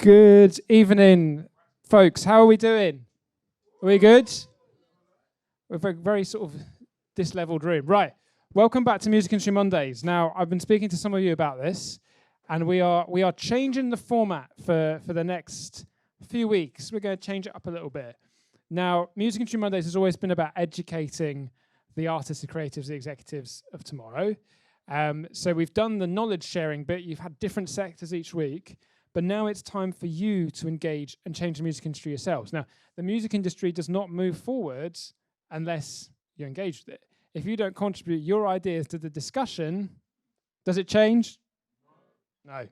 Good evening, folks. How are we doing? Are we good? We're a very sort of dis-leveled room. Right. Welcome back to Music Industry Mondays. Now, I've been speaking to some of you about this, and we are changing the format for the next few weeks. We're going to change it up a little bit. Now, Music Industry Mondays has always been about educating the artists, the creatives, the executives of tomorrow. So we've done the knowledge sharing bit. You've had different sectors each week. But now it's time for you to engage and change the music industry yourselves. Now, the music industry does not move forward unless you engage with it. If you don't contribute your ideas to the discussion, does it change? No.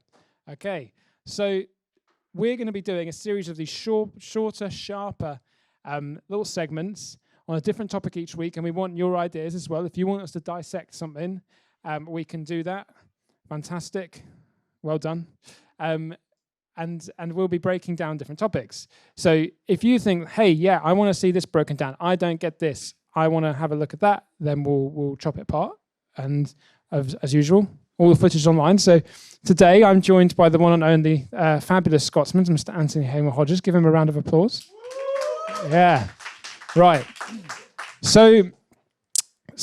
Okay. So we're going to be doing a series of these shorter, sharper little segments on a different topic each week, and we want your ideas as well. If you want us to dissect something, we can do that. Fantastic. Well done. And we'll be breaking down different topics. So if you think, hey, yeah, I want to see this broken down, I don't get this, I want to have a look at that, then we'll chop it apart. And as usual, all the footage is online. So today I'm joined by the one and only fabulous Scotsman, Mr. Anthony Hamer-Hodges. Give him a round of applause. Yeah, right. So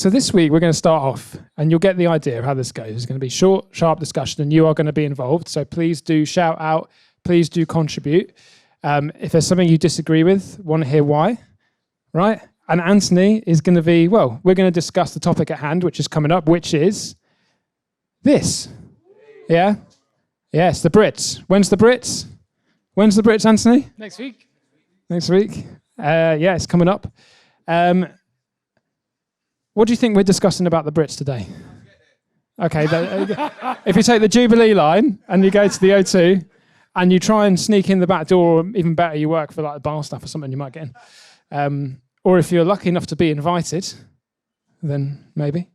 this week we're going to start off, and you'll get the idea of how this goes. It's going to be short, sharp discussion, and you are going to be involved. So please do shout out. Please do contribute. If there's something you disagree with, want to hear why, right? And Anthony is going to be, well, we're going to discuss the topic at hand, which is coming up, which is this. Yeah? Yes, the Brits. When's the Brits? When's the Brits, Anthony? Next week. Next week. Yeah, it's coming up. What do you think we're discussing about the Brits today? Okay, if you take the Jubilee line and you go to the O2 and you try and sneak in the back door, or even better, you work for like the bar staff or something, you might get in. Or if you're lucky enough to be invited, then maybe.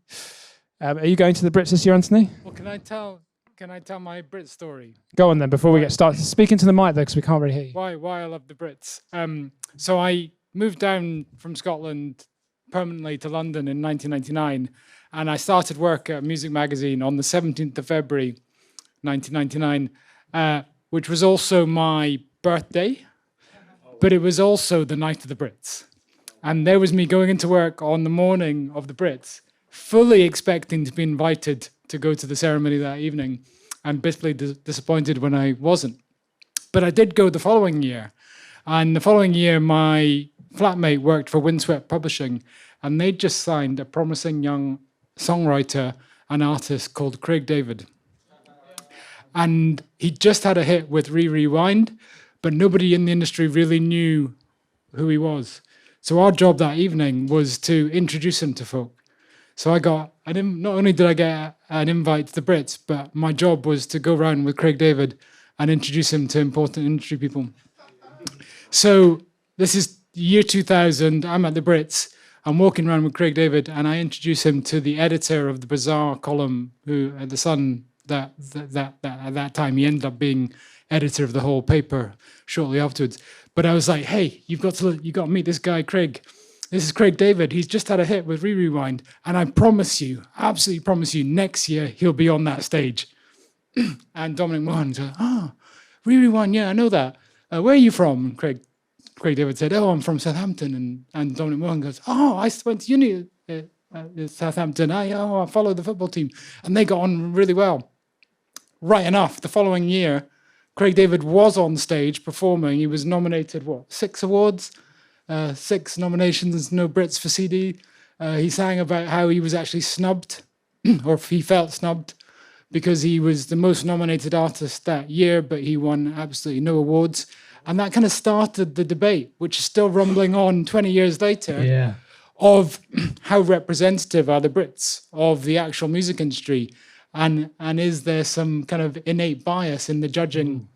Are you going to the Brits this year, Anthony? Well, can I tell my Brit story? Go on then, before we get started. Speaking to the mic though, because we can't really hear you. Why I love the Brits. So I moved down from Scotland permanently to London in 1999, and I started work at Music Magazine on the 17th of February 1999, which was also my birthday, but it was also the night of the Brits. And there was me going into work on the morning of the Brits, fully expecting to be invited to go to the ceremony that evening, and bitterly disappointed when I wasn't. But I did go the following year, and the following year my flatmate worked for Windswept Publishing, and they'd just signed a promising young songwriter and artist called Craig David. And he just had a hit with Rewind, but nobody in the industry really knew who he was. So our job that evening was to introduce him to folk. So not only did I get an invite to the Brits, but my job was to go around with Craig David and introduce him to important industry people. So this is year 2000, I'm at the Brits, I'm walking around with Craig David, and I introduce him to the editor of the Bazaar column, who at The Sun, that at that time, he ended up being editor of the whole paper shortly afterwards. But I was like, hey, you've got to meet this guy, Craig. This is Craig David. He's just had a hit with Rewind, and I promise you, absolutely promise you, next year he'll be on that stage. And Dominic Mohan said, Rewind, yeah, I know that. Where are you from? And Craig David said, I'm from Southampton. And Dominic Mohan goes, I went to uni at Southampton. I follow the football team. And they got on really well. Right enough, the following year, Craig David was on stage performing. He was nominated, 6 awards? 6 nominations, no Brits for CD. He sang about how he was actually snubbed, or he felt snubbed, because he was the most nominated artist that year, but he won absolutely no awards. And that kind of started the debate, which is still rumbling on 20 years later, of how representative are the Brits of the actual music industry, and is there some kind of innate bias in the judging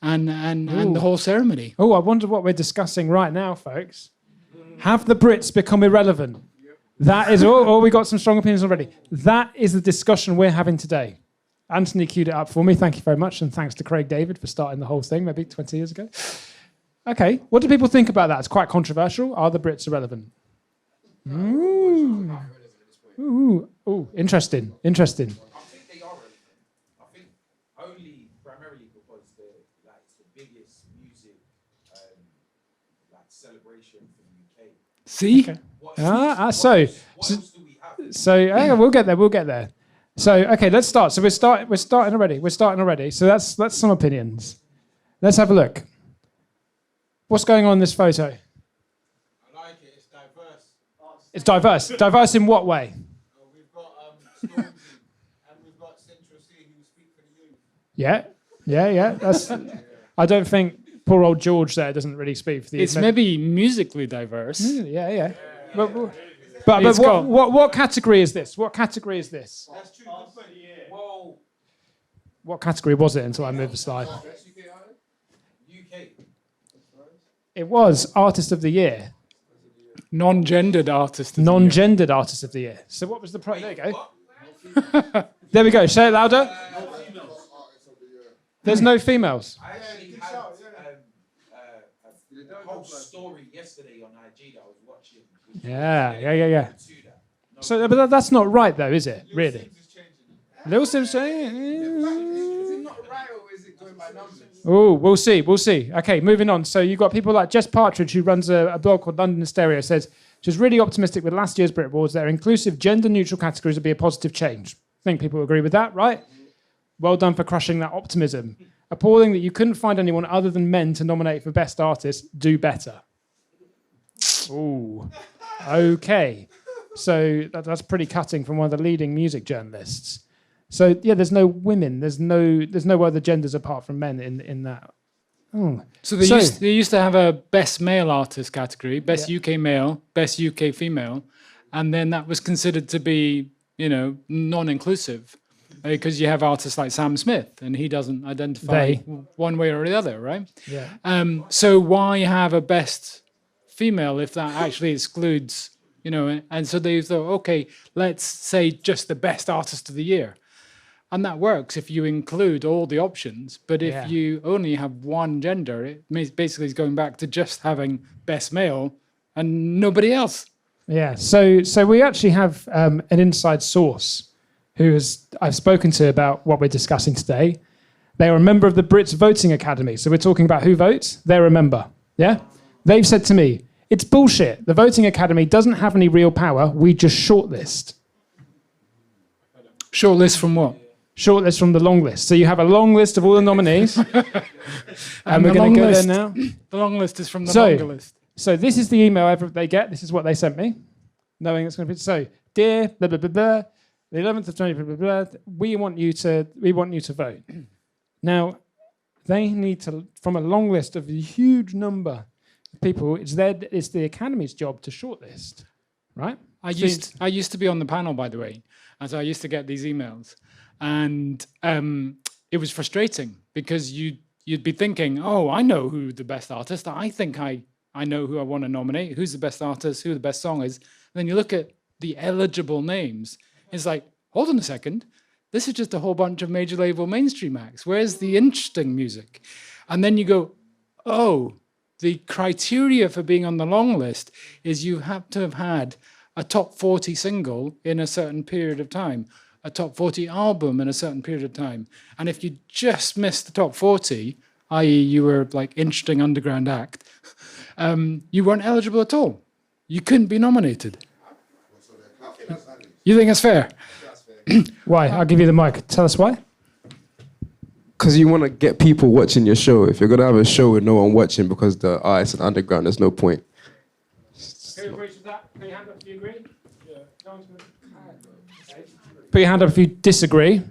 and the whole ceremony? Oh, I wonder what we're discussing right now, folks. Have the Brits become irrelevant? That is, we got some strong opinions already. That is the discussion we're having today. Anthony queued it up for me. Thank you very much. And thanks to Craig David for starting the whole thing, maybe 20 years ago. Okay, what do people think about that? It's quite controversial. Are the Brits irrelevant? Ooh, interesting. I think they are relevant. I think only primarily because it's the biggest See? Okay. We'll get there. We'll get there. So okay, let's start. So we're starting already. So that's some opinions. Let's have a look. What's going on in this photo? I like it. It's diverse. It's diverse. Diverse in what way? We've got Stormzy and we've got Central C who speak for the youth. Yeah. That's. I don't think poor old George there doesn't really speak for the. It's maybe musically diverse. Yeah. But what category is this? What category is this? That's true. Whoa. What category was it until I moved the slide? UK. It was Artist of the Year. Non-gendered artist. Non-gendered Artist of the Year. So what was the prize? There you go. There we go. Say it louder. There's no females. I actually had a whole story yesterday on IG that I was watching. Yeah. So, but that's not right, though, is it? Really? Little Sims saying. Is it not right or is it going by numbers? Oh, we'll see. Okay, moving on. So you've got people like Jess Partridge, who runs a blog called London Stereo, says she's really optimistic with last year's Brit Awards. Their inclusive, gender-neutral categories would be a positive change. I think people agree with that, right? Well done for crushing that optimism. Appalling that you couldn't find anyone other than men to nominate for Best Artist. Do better. Ooh. Okay. So that's pretty cutting from one of the leading music journalists. So yeah, there's no women. There's no other genders apart from men in that. Oh. So they used to have a best male artist category, best UK male, best UK female, and then that was considered to be, non-inclusive because you have artists like Sam Smith and he doesn't identify one way or the other, right? Yeah. So why have a best female if that actually excludes, and so they thought, okay, let's say just the best artist of the year. And that works if you include all the options. But if you only have one gender, it basically is going back to just having best male and nobody else. Yeah. So we actually have an inside source I've spoken to about what we're discussing today. They are a member of the Brits Voting Academy. So we're talking about who votes. They're a member. Yeah. They've said to me, it's bullshit. The Voting Academy doesn't have any real power. We just shortlist. Shortlist from what? Shortlist from the long list. So you have a long list of all the nominees. and we're going to go there now. The long list is from the longer list. So this is the email they get. This is what they sent me, knowing it's going to be. So, dear, blah, blah, blah, blah, the 11th of January, blah, blah, blah, we want you to vote. Now, they need to, from a long list of a huge number of people, it's the Academy's job to shortlist, right? I used to be on the panel, by the way, and so I used to get these emails. And it was frustrating because you'd be thinking, oh, I know who the best artist. I think I know who I want to nominate. Who's the best artist? Who the best song is? And then you look at the eligible names. It's like, hold on a second. This is just a whole bunch of major label mainstream acts. Where's the interesting music? And then you go, oh, the criteria for being on the long list is you have to have had a top 40 single in a certain period of time, a top 40 album in a certain period of time. And if you just missed the top 40, i.e. you were like interesting underground act, you weren't eligible at all. You couldn't be nominated. You think it's fair? Why? I'll give you the mic. Tell us why. Because you want to get people watching your show. If you're going to have a show with no one watching because the art's an underground, there's no point. Who agrees with that? Put your hand up if you agree. Put your hand up if you disagree.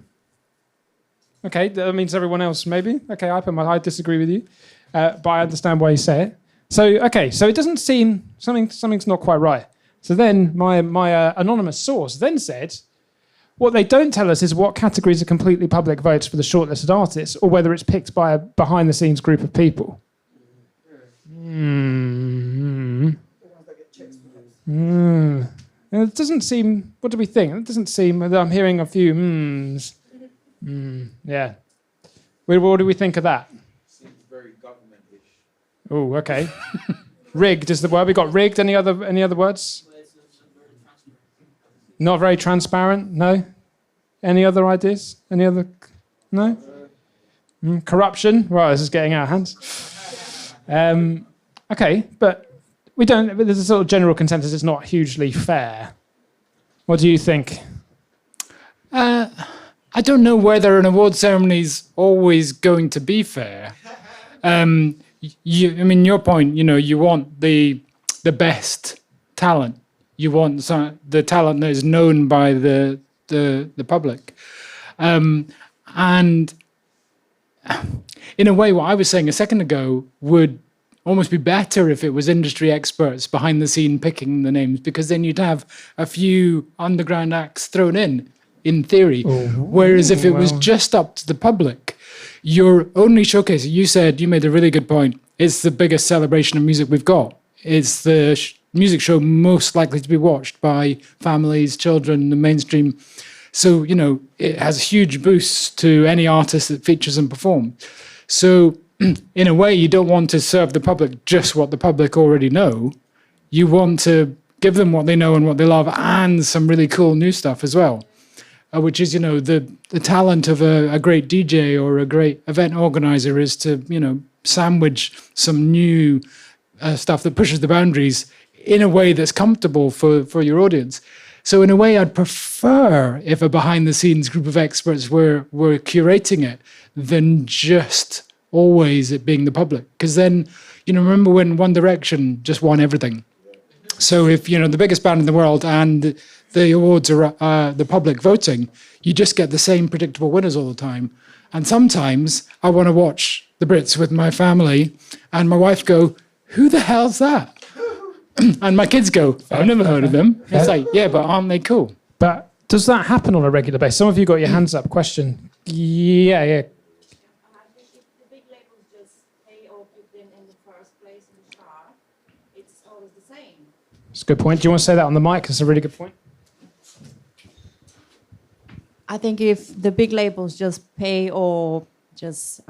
Okay, that means everyone else maybe. Okay, I disagree with you, but I understand why you say it. So it doesn't seem something's not quite right. So then my anonymous source then said, what they don't tell us is what categories are completely public votes for the shortlisted artists, or whether it's picked by a behind-the-scenes group of people. It doesn't seem. What do we think? It doesn't seem. I'm hearing a few mms. Yeah. What do we think of that? Seems very government-ish. Oh, okay. Rigged is the word. We got rigged. Any other words? Not very transparent. No. Any other ideas? Any other? No. Corruption. Right, this is getting out of hands. Okay, but we don't. There's a sort of general consensus it's not hugely fair. What do you think? I don't know whether an award ceremony is always going to be fair. Your point, you want the best talent. You want the talent that is known by the public. And in a way, what I was saying a second ago would almost be better if it was industry experts behind the scene picking the names, because then you'd have a few underground acts thrown in theory. Whereas if it was just up to the public, you're only showcasing. You made a really good point. It's the biggest celebration of music we've got. It's the music show most likely to be watched by families, children, the mainstream. So, it has huge boosts to any artist that features and performs. So, in a way, you don't want to serve the public just what the public already know. You want to give them what they know and what they love, and some really cool new stuff as well, which is, the talent of a great DJ or a great event organizer is to, sandwich some new stuff that pushes the boundaries in a way that's comfortable for your audience. So in a way, I'd prefer if a behind-the-scenes group of experts were curating it than just always it being the public. Because then, remember when One Direction just won everything? So if, the biggest band in the world and the awards are the public voting, you just get the same predictable winners all the time. And sometimes I want to watch the Brits with my family and my wife go, who the hell's that? And my kids go, I've never heard of them. It's like, yeah, but aren't they cool? But does that happen on a regular basis? Some of you got your hands up. Question. Yeah. If the big labels just pay or put them in the first place in the chart, it's always the same. That's a good point. Do you want to say that on the mic? That's a really good point. I think if the big labels just pay or just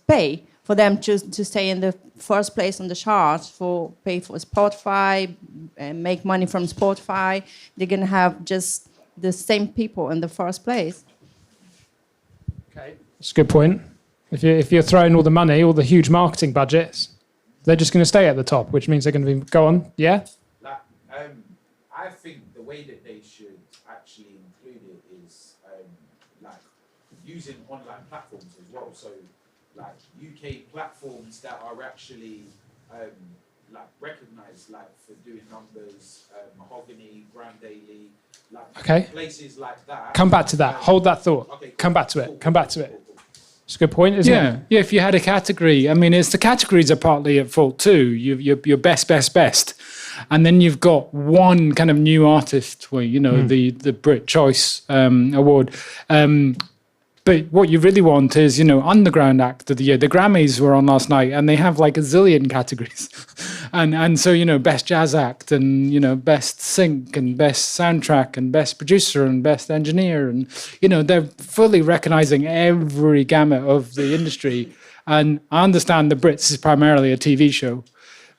pay for them to stay in the first place on the chart, pay for Spotify and make money from Spotify, they're going to have just the same people in the first place. Okay, that's a good point. If you're throwing all the money, all the huge marketing budgets, they're just going to stay at the top, which means they're going to go on. Yeah. I think the way that they should actually include it is using online platforms as well. So UK platforms that are actually recognised for doing numbers, Mahogany, Grand Daily, places like that. Come back to that. Hold that thought. Okay, come back to it. Come back to it. It's a good point, isn't it? Yeah, if you had a category, it's the categories are partly at fault too. Your best. And then you've got one kind of new artist where, the Brit Choice Award. But what you really want is, underground act of the year. The Grammys were on last night and they have like a zillion categories. and so, best jazz act and, best sync and best soundtrack and best producer and best engineer. And, they're fully recognizing every gamut of the industry. And I understand the Brits is primarily a TV show.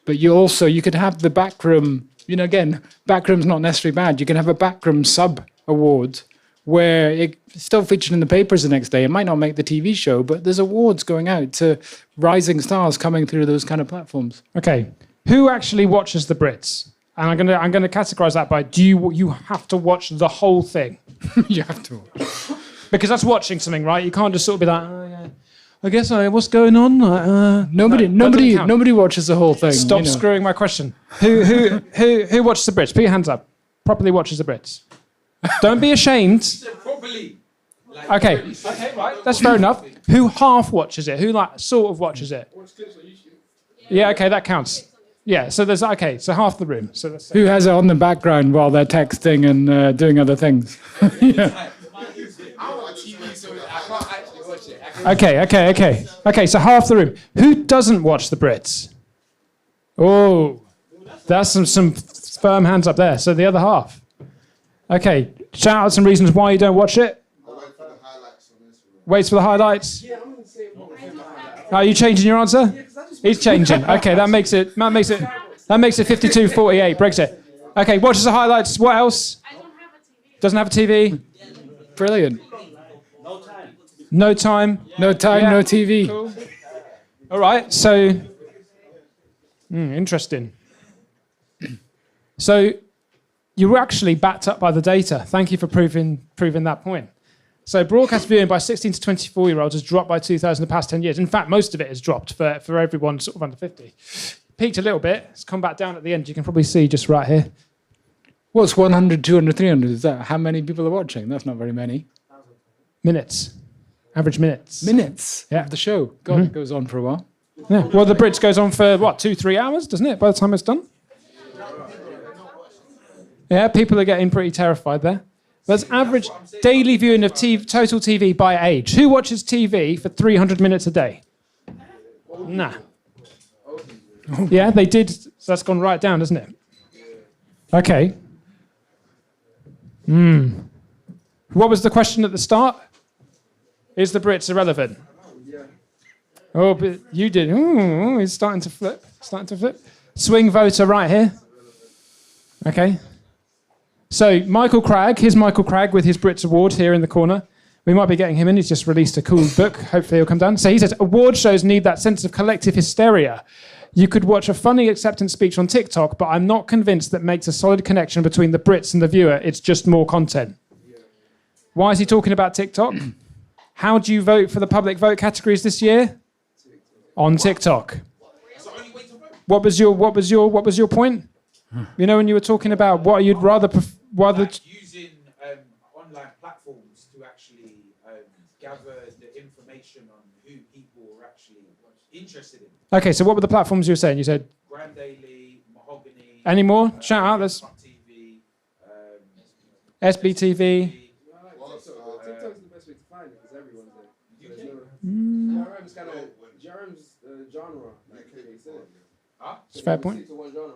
But you could have the backroom, again, backroom's not necessarily bad. You can have a backroom sub award where it's still featured in the papers the next day. It might not make the TV show, but there's awards going out to rising stars coming through those kind of platforms. Okay, who actually watches the Brits? And I'm gonna categorize that by you have to watch the whole thing. You have to, because that's watching something, right? You can't just sort of be like, oh, yeah. I guess what's going on? Nobody watches the whole thing. Stop screwing my question. Who watches the Brits? Put your hands up. Properly watches the Brits. Don't be ashamed. Properly. Okay, right. That's fair enough. Who half watches it? Who sort of watches it? Yeah, okay, that counts. Yeah, so so half the room. So who has it on the background while they're texting and doing other things? Yeah. Okay, so half the room. Who doesn't watch the Brits? Oh, that's some firm hands up there. So the other half. Okay, shout out some reasons why you don't watch it. I wait for the highlights on this. Waits for the highlights? Are you changing your answer? He's changing. Okay, that makes it 52-48, breaks it. Okay, watches the highlights. What else? I don't have a TV. Doesn't have a TV? Brilliant. No time. No time, Yeah. no TV. Cool. All right, so Interesting. So you were actually backed up by the data. Thank you for proving that point. So broadcast viewing by 16 to 24-year-olds has dropped by 2,000 in the past 10 years. In fact, most of it has dropped for everyone sort of under 50. Peaked a little bit. It's come back down at the end. You can probably see just right here. What's 100, 200, 300? Is that how many people are watching? That's not very many. Minutes. Average minutes. Minutes Yeah. of the show. God, it goes on for a while. Yeah. Well, the Brits goes on for, 2-3 hours, doesn't it, by the time it's done? Yeah, people are getting pretty terrified there. That's average daily viewing of total TV by age. Who watches TV for 300 minutes a day? Nah. Yeah, they did. So that's gone right down, hasn't it? Okay. What was the question at the start? Is the Brits irrelevant? Oh, but you did. Ooh, it's starting to flip. Swing voter right here. Okay. So Michael Cragg, here's Michael Cragg with his Brits Award here in the corner. We might be getting him in. He's just released a cool book. Hopefully he'll come down. So he says, award shows need that sense of collective hysteria. You could watch a funny acceptance speech on TikTok, but I'm not convinced that makes a solid connection between the Brits and the viewer. It's just more content. Why is he talking about TikTok? How do you vote for the public vote categories this year? On TikTok. What was your point? You know, when you were talking about what you'd rather using online platforms to actually gather the information on who people are actually interested in. Okay, so what were the platforms you were saying? You said Grand Daily, Mahogany. Any more? Shout out. There's TV, SBTV. TikTok's the best way to find it because everyone's there. GRM's kind of GRM's genre. It's a fair point. Stick to one genre.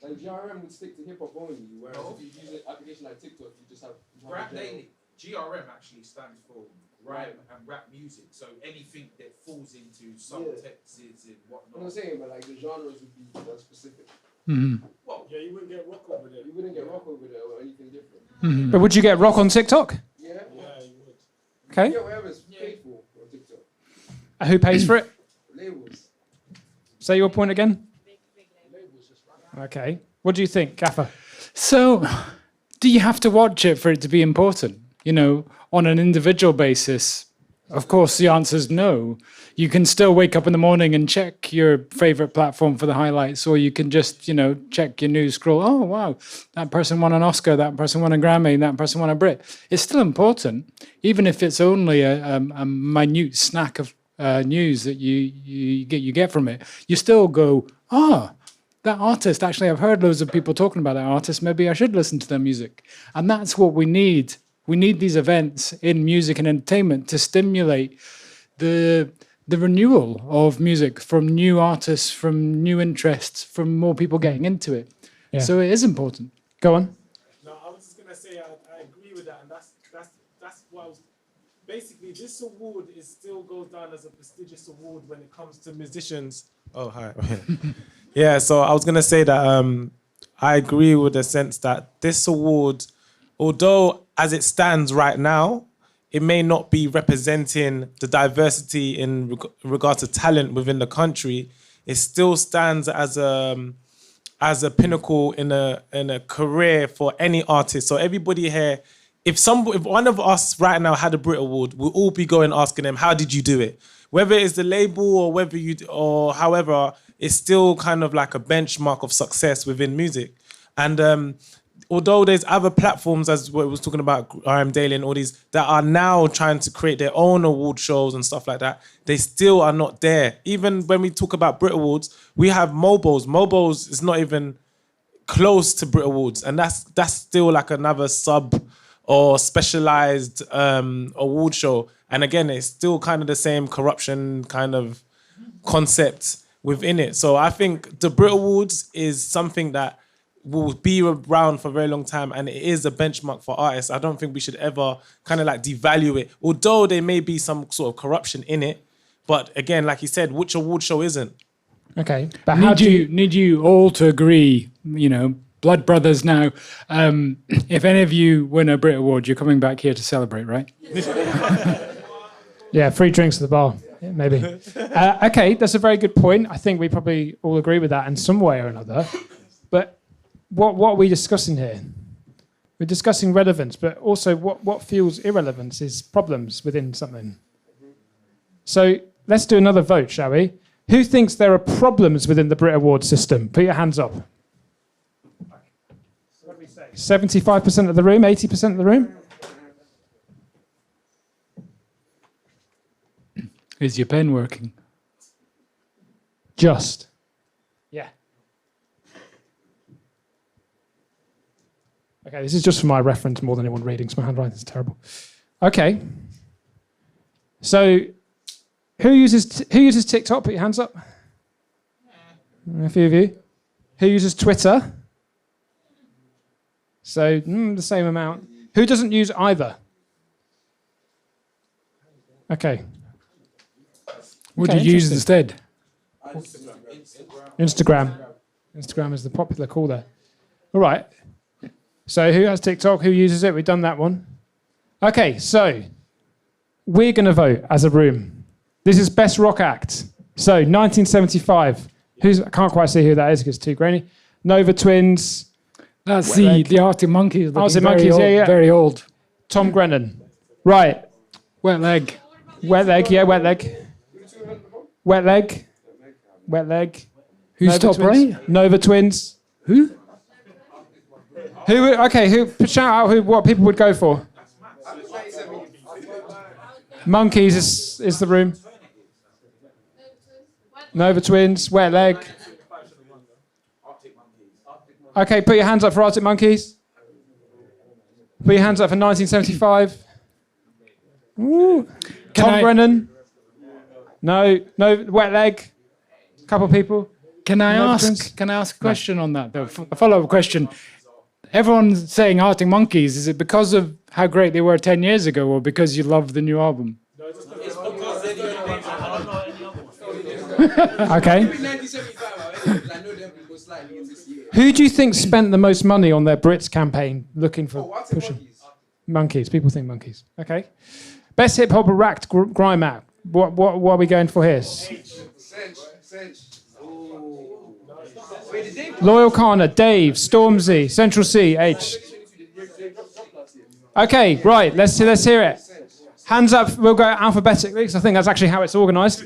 Like GRM would stick to hip hop only, whereas if you use an application like TikTok, you just have. Grand Daily. GRM actually stands for rhyme and rap music. So anything that falls into some texts and whatnot. I'm saying, but like the genres would be more specific. Well, Yeah, you wouldn't get rock over there. You wouldn't get rock over there or anything different. But would you get rock on TikTok? Yeah. Yeah, you would. Okay. Yeah, whatever's paid for on TikTok. Who pays for it? Labels. Say your point again. Okay. What do you think, Gaffer? So, do you have to watch it for it to be important? You know, on an individual basis, of course, the answer is no. You can still wake up in the morning and check your favorite platform for the highlights, or you can just, check your news scroll. Oh, wow, that person won an Oscar, that person won a Grammy, that person won a Brit. It's still important, even if it's only a minute snack of news that you get from it. You still go, that artist, actually, I've heard loads of people talking about that artist. Maybe I should listen to their music. And that's what we need. We need these events in music and entertainment to stimulate the renewal of music from new artists, from new interests, from more people getting into it. Yeah. So it is important. Go on. No, I was just gonna say I agree with that, and that's what I was. Basically, this award still goes down as a prestigious award when it comes to musicians. Oh, hi. Yeah, so I was gonna say that I agree with the sense that this award, although as it stands right now, it may not be representing the diversity in regard to talent within the country. It still stands as a pinnacle in a career for any artist. So everybody here, if one of us right now had a Brit Award, we'll all be going asking them, how did you do it? Whether it's the label or however, it's still kind of like a benchmark of success within music. And although there's other platforms, as what we was talking about, RM Daily and all these, that are now trying to create their own award shows and stuff like that, they still are not there. Even when we talk about Brit Awards, we have Mobiles. Mobiles is not even close to Brit Awards. And that's still like another sub or specialized award show. And again, it's still kind of the same corruption kind of concept within it. So I think the Brit Awards is something that will be around for a very long time, and it is a benchmark for artists. I don't think we should ever kind of like devalue it, although there may be some sort of corruption in it. But again, like you said, which award show isn't? Okay. But how do you need you all to agree, blood brothers now. If any of you win a Brit Award, you're coming back here to celebrate, right? Yeah, free drinks at the bar. Yeah, maybe. Okay, that's a very good point. I think we probably all agree with that in some way or another. But what are we discussing here? We're discussing relevance, but also what fuels irrelevance is problems within something. So let's do another vote, shall we? Who thinks there are problems within the Brit Awards system? Put your hands up. What do we say? 75% of the room, 80% of the room? Is your pen working? Just. Yeah. Okay, this is just for my reference more than anyone reading, so my handwriting is terrible. Okay. So, who uses TikTok? Put your hands up. A few of you. Who uses Twitter? So, the same amount. Who doesn't use either? Okay. What do you use instead? Instagram. Instagram is the popular call there. All right. So who has TikTok? Who uses it? We've done that one. Okay, so we're going to vote as a room. This is Best Rock Act. So 1975. I can't quite see who that is because it's too grainy. Nova Twins. That's the Arctic Monkeys. Arctic Monkeys, yeah. Very old. Tom Grennan. Right. Wet Leg. Wet Leg, yeah, Wet Leg. Wet Leg. Wet Leg. Who's top right? Nova Twins. Who? Shout out what people would go for. Monkeys is the room. Nova Twins, Wet Leg. Okay, put your hands up for Arctic Monkeys. Put your hands up for 1975. Ooh. Tom Brennan. No, Wet Leg. Couple people. Can I ask a question on that though? A follow-up question. Everyone's saying Arctic Monkeys. Is it because of how great they were 10 years ago, or because you love the new album? Okay. Who do you think spent the most money on their Brits campaign looking for pushing? Monkeys. People think Monkeys. Okay. Best hip hop or act grime act. What are we going for here? Loyal Kana, Dave, Stormzy, Central C, H. Okay, right. Let's hear it. Hands up. We'll go alphabetically because I think that's actually how it's organised.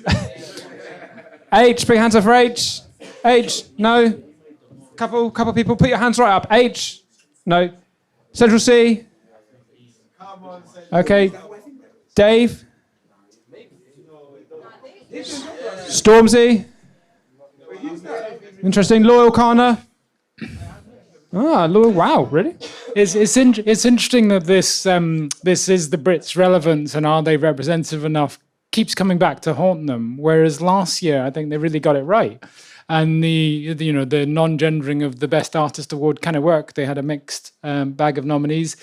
H. Put your hands up for H. H. No. Couple people. Put your hands right up. H. No. Central C. Okay. Dave. Stormzy. Interesting. Loyal Kana. Loyal. Wow, really? It's interesting that this is the Brits' relevance and are they representative enough keeps coming back to haunt them. Whereas last year, I think they really got it right. And the non-gendering of the Best Artist Award kind of worked. They had a mixed bag of nominees.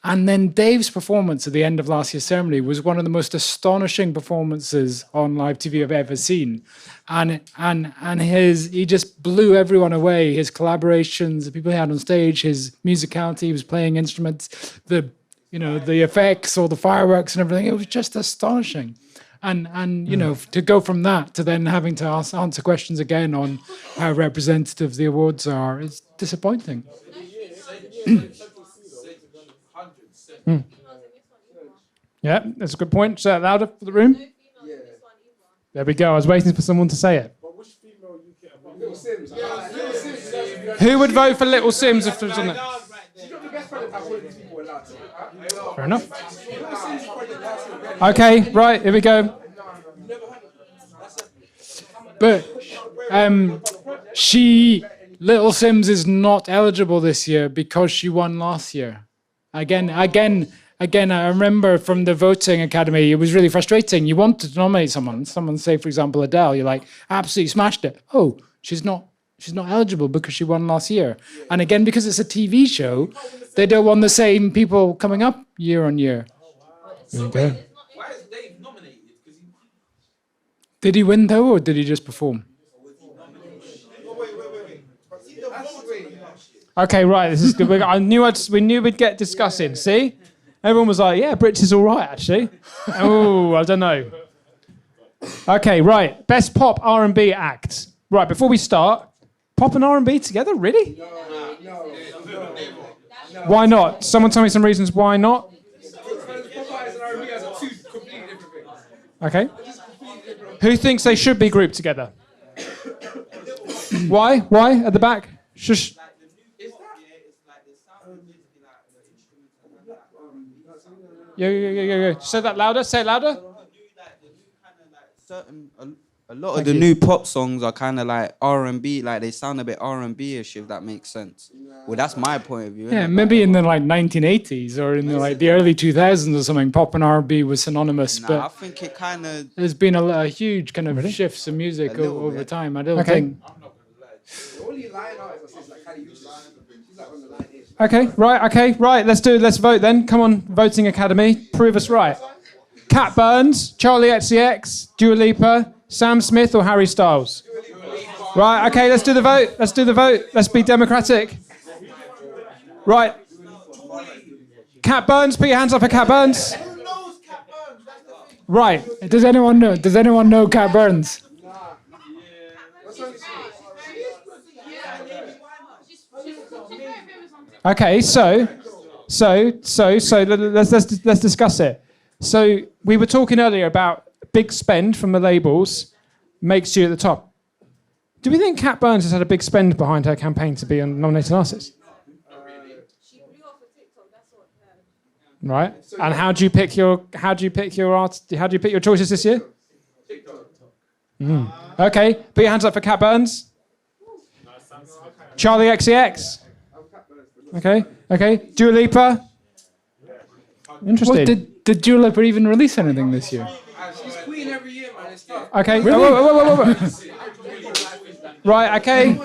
And then Dave's performance at the end of last year's ceremony was one of the most astonishing performances on live TV I've ever seen. And he just blew everyone away. His collaborations, the people he had on stage, his musicality, he was playing instruments, the effects, all the fireworks and everything. It was just astonishing. And to go from that to then having to answer questions again on how representative the awards are is disappointing. Yeah, that's a good point. Say it louder for the room. There we go. I was waiting for someone to say it. Who would vote for Little Sims if there was on it? Fair enough. Okay, right, here we go. But Little Sims is not eligible this year because she won last year. Again, I remember from the voting academy, it was really frustrating. You wanted to nominate someone say, for example, Adele. You're like, absolutely smashed it. Oh, she's not eligible because she won last year. And again, because it's a TV show, they don't want the same people coming up year on year. There you go. Why is Dave nominated? Did he win though, or did he just perform? Okay, right. This is good. We knew we'd get discussing. See, everyone was like, "Yeah, Brits is all right, actually." Oh, I don't know. Okay, right. Best pop R&B act. Right, before we start, pop and R&B together? Really? No. Why not? Someone tell me some reasons why not. Okay. Who thinks they should be grouped together? Why? Why? At the back? Shush. Yeah. Say that louder. Say it louder. A lot of the new pop songs are kind of like R&B, like they sound a bit R&B-ish, if that makes sense. Well, that's my point of view. Yeah, innit? maybe in the 1980s or in the early 2000s or something, pop and R&B was synonymous. Nah, I But think it kind of. there's been a huge kind of shifts in music A little over bit. time. I don't Okay. think. The only line artist I say is like Cardi Useless. She's like on the line ish. Okay, right. Let's vote then. Come on, voting academy. Prove us right. Cat Burns, Charlie XCX, Dua Lipa, Sam Smith or Harry Styles? Right, okay, let's do the vote. Let's be democratic. Right. Cat Burns, put your hands up for Cat Burns. Right. Does anyone know? Does anyone know Cat Burns? Okay, so let's discuss it. So we were talking earlier about big spend from the labels makes you at the top. Do we think Cat Burns has had a big spend behind her campaign to be a nominated artist? Right. And how do you pick your choices this year? Okay, put your hands up for Cat Burns. Charlie XCX. Okay. Dua Lipa. Interesting. Did Dua Lipa even release anything this year? She's queen every year, man. It's tough. Okay. Really? Whoa. Right. Okay.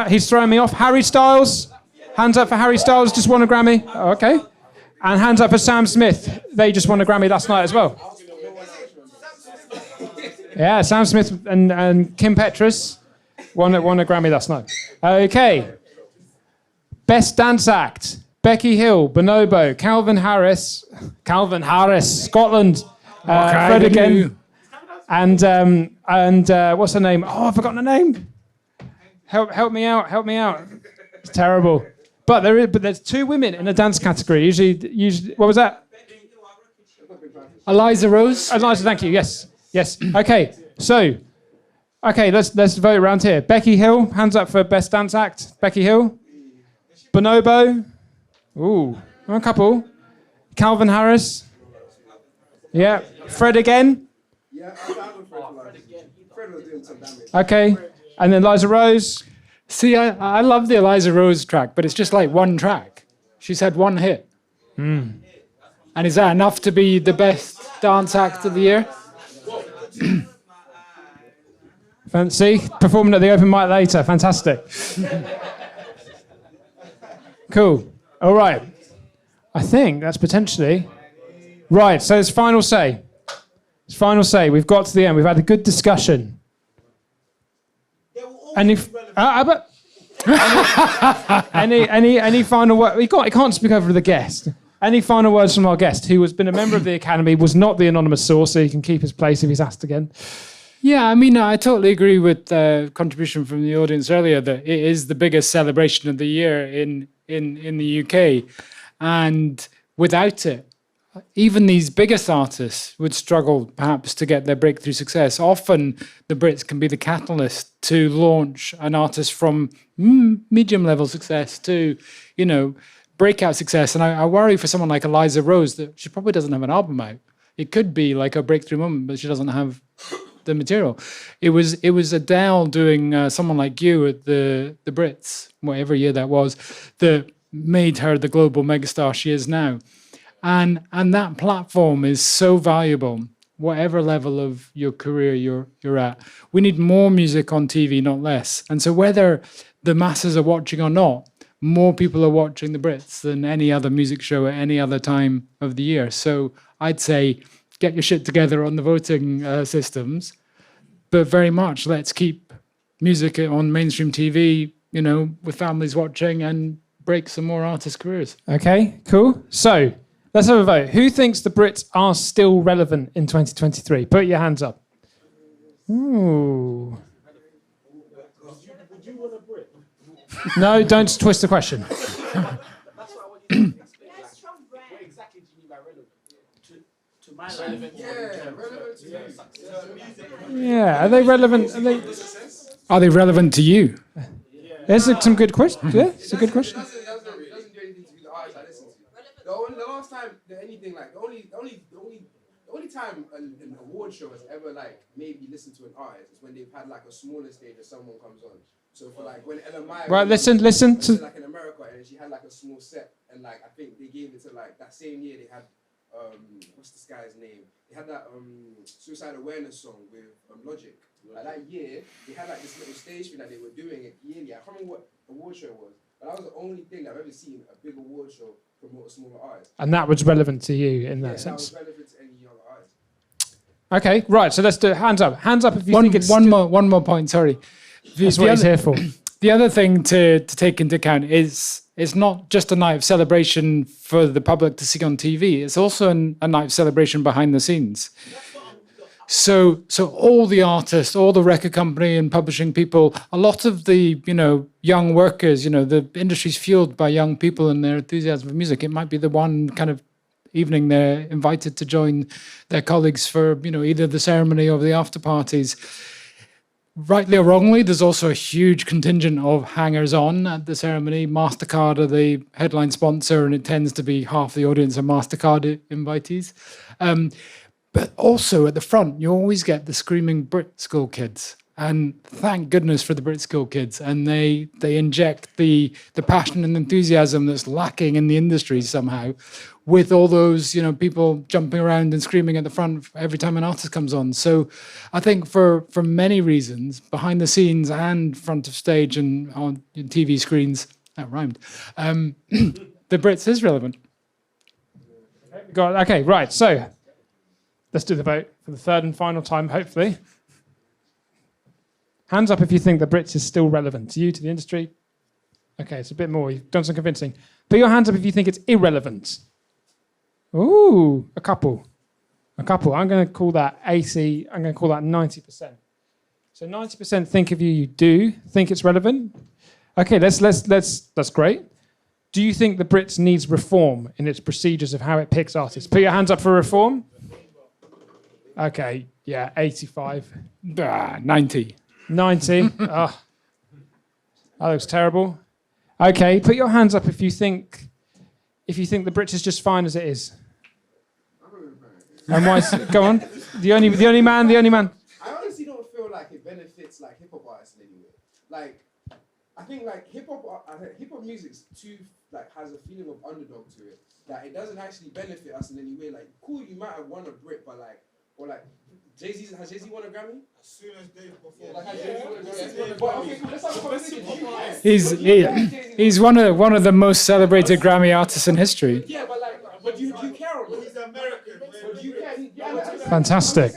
He's throwing me off. Harry Styles. Hands up for Harry Styles. Just won a Grammy. Oh, okay. And hands up for Sam Smith. They just won a Grammy last night as well. Yeah, Sam Smith and Kim Petras won a Grammy last night. Okay. Best dance act. Becky Hill, Bonobo, Calvin Harris, Scotland, Fred again, and what's her name? Oh, I've forgotten her name. Help me out. It's terrible. But there's two women in a dance category. Usually, what was that? Eliza Rose. Eliza, thank you. Yes. Okay. So, let's vote around here. Becky Hill, hands up for best dance act. Becky Hill. Bonobo. Ooh, a couple. Calvin Harris. Yeah. Fred again. Yeah, I'm down with Fred. Fred was doing some damage. Okay. And then Liza Rose. See, I love the Eliza Rose track, but it's just like one track. She's had one hit. And is that enough to be the best dance act of the year? Fancy performing at the open mic later. Fantastic. Cool. All right. I think that's potentially right. So it's final say. We've got to the end. We've had a good discussion. Any final word? I can't speak over the guest. Any final words from our guest, who has been a member of the Academy, was not the anonymous source, so he can keep his place if he's asked again. Yeah, I mean, I totally agree with the contribution from the audience earlier that it is the biggest celebration of the year in the UK. And without it, even these biggest artists would struggle perhaps to get their breakthrough success. Often the Brits can be the catalyst to launch an artist from medium level success to, breakout success. And I worry for someone like Eliza Rose that she probably doesn't have an album out. It could be like a breakthrough moment, but she doesn't have the material. It was Adele doing Someone Like You at the Brits, whatever year that was, that made her the global megastar she is now. And that platform is so valuable, whatever level of your career you're at. We need more music on TV, not less. And so whether the masses are watching or not, more people are watching the Brits than any other music show at any other time of the year. So I'd say get your shit together on the voting systems, but very much let's keep music on mainstream TV, with families watching and break some more artists' careers. Okay, cool. So, Let's have a vote. Who thinks the Brits are still relevant in 2023? Put your hands up. Ooh. Would you want a Brit? No, don't twist the question. That's what I want you to explain. Like, what exactly do you mean by relevant? To my life. Yeah, relevant to you. Yeah, are they relevant? Are they relevant to you? There's some good questions. Yeah, it's a good question. It doesn't do anything to the artists I listen to. The last time that anything like the only time an award show has ever like made me listen to an artist is when they've had like a smaller stage that someone comes on. So for like when LMI Right, listen to. like in America and she had like a small set and like I think they gave it to like that same year they had what's this guy's name? They had that suicide awareness song with Logic. Like that year, they had like this little stage thing that they were doing it yearly. I can't remember what award show it was, but that was the only thing I've ever seen a big award show promote a smaller artist. And that was relevant to you in that Yeah, sense. that was relevant to any younger artist. Okay, right. So let's do it. Hands up. Hands up if you One, think it's one more point. Sorry. That's what he's here for. The other thing to take into account is it's not just a night of celebration for the public to see on TV. It's also a night of celebration behind the scenes. So all the artists, all the record company and publishing people, a lot of the young workers, the industry's fueled by young people and their enthusiasm for music. It might be the one kind of evening they're invited to join their colleagues for either the ceremony or the after parties. Rightly or wrongly, there's also a huge contingent of hangers-on at the ceremony. MasterCard are the headline sponsor, and it tends to be half the audience are MasterCard invitees. But also at the front, you always get the screaming Brit school kids. And thank goodness for the Brit school kids. And they inject the passion and enthusiasm that's lacking in the industry somehow with all those people jumping around and screaming at the front every time an artist comes on. So I think for many reasons, behind the scenes and front of stage and on TV screens, that rhymed, the Brits is relevant. Okay, right. So let's do the vote for the third and final time, hopefully. Hands up if you think the Brits is still relevant to you, to the industry. Okay, it's a bit more. You've done some convincing. Put your hands up if you think it's irrelevant. Ooh, a couple. I'm going to call that 80. I'm going to call that 90%. So 90% think of you do think it's relevant. Okay, that's great. Do you think the Brits needs reform in its procedures of how it picks artists? Put your hands up for reform. Okay, yeah, 85. 90. 90. Oh, that looks terrible. Okay, put your hands up if you think the Brits is just fine as it is. And why? Go on. The only man. I honestly don't feel like it benefits like hip hop artists in any way. Like, I think like hip hop music's too like has a feeling of underdog to it. That it doesn't actually benefit us in any way. Like, cool, you might have won a Brit, but like, or like, has Jay-Z won a Grammy? As soon as Dave performed. Yeah, like, has Jay-Z won a Grammy? But okay, cool, let's have a conversation. He's one of the most celebrated Grammy artists in history. Yeah, but like, but do you care on him? He's American. But do you care? Fantastic.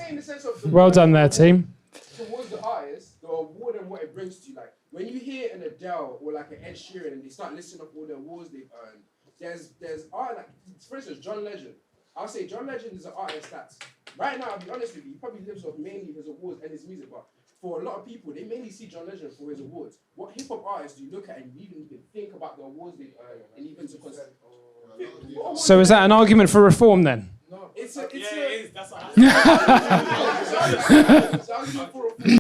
Well done there, team. Towards the artist, the award and what it brings to you, like when you hear an Adele or like an Ed Sheeran and they start listing up all the awards they've earned, there's art like, for instance, John Legend. I'll say John Legend is an artist that's right now. I'll be honest with you, he probably lives off mainly his awards and his music, but for a lot of people, they mainly see John Legend for his awards. What hip hop artists do you look at and you even think about the awards they've earned and even to consider? So is that an argument for reform then? No. It is. That's what I